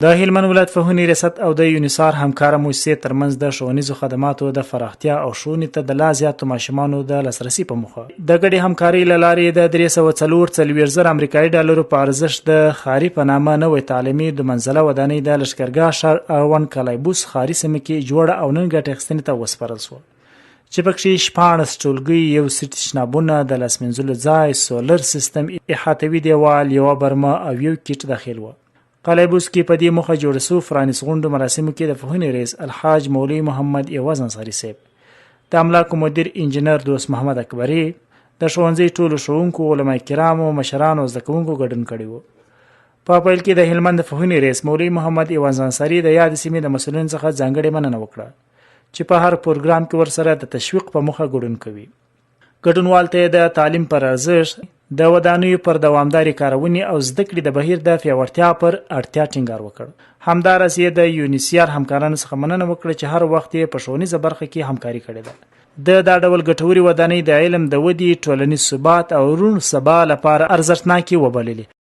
د هلمند ولایت پوهنې ریاست او د یونیسار همکاره مؤسسې ترمنځ د ښوونیزو خدماتو د پراختیا او ښوونې ته د لا زیاتو ماشومانو د لاسرسي په موخه د ګډې همکارۍ له لارې د 340 امریکایي ډالرو په ارزښت د خاري په نامه نوې تعلیمي د منزله ودانۍ د لښکرګاه ښار اړوند کلایبوس خاري سیمه کې جوړه او نن ګټه اخیستنې ته وسپارل شوه چې پکې 14 ټولګي، یو سیټ تشنابونه، د لاس مینځلو ځای، سولر سیستم، احاطوي دیوال، یوه برمه او یو کیټ داخل و. قلعهبوس کې په دې موخه جوړ شو فرانس غونډو مراسمو کې د پوهنې رئیس الحاج مولوي محمد ایواز انصاري صاحب، د املاکو مدیر انجینر دوست محمد اکبري، د ښوونځي ټولو ښوونکو، علما کرامو، مشرانو او زده کوونکو ګډون کړی و. په پیل کې د هلمند د پوهنې رئیس مولوي محمد ایواز انصاري د یاد سیمې د مسؤلینو څخه ځانګړې مننه وکړه چې په هر پروګرام کې ورسره د تشویق په موخه ګډون کوي. ګډونوال ته د تعلیم پر ارزښت، د ودانیو پر دوامداري کارونې او زده کړې د بهیر د پیاوړتیا پر اړتیا ټینګار وکړ. همداراز یې د یونیسار همکارانو څخه مننه وکړه چې هر وخت یې په ښوونیزه برخه کې همکاري کړې ده. دا ډول ګټورې ودانۍ د علم د ودې، ټولنیز ثبات او روڼ سبا لپاره ارزښتناکې وبللې.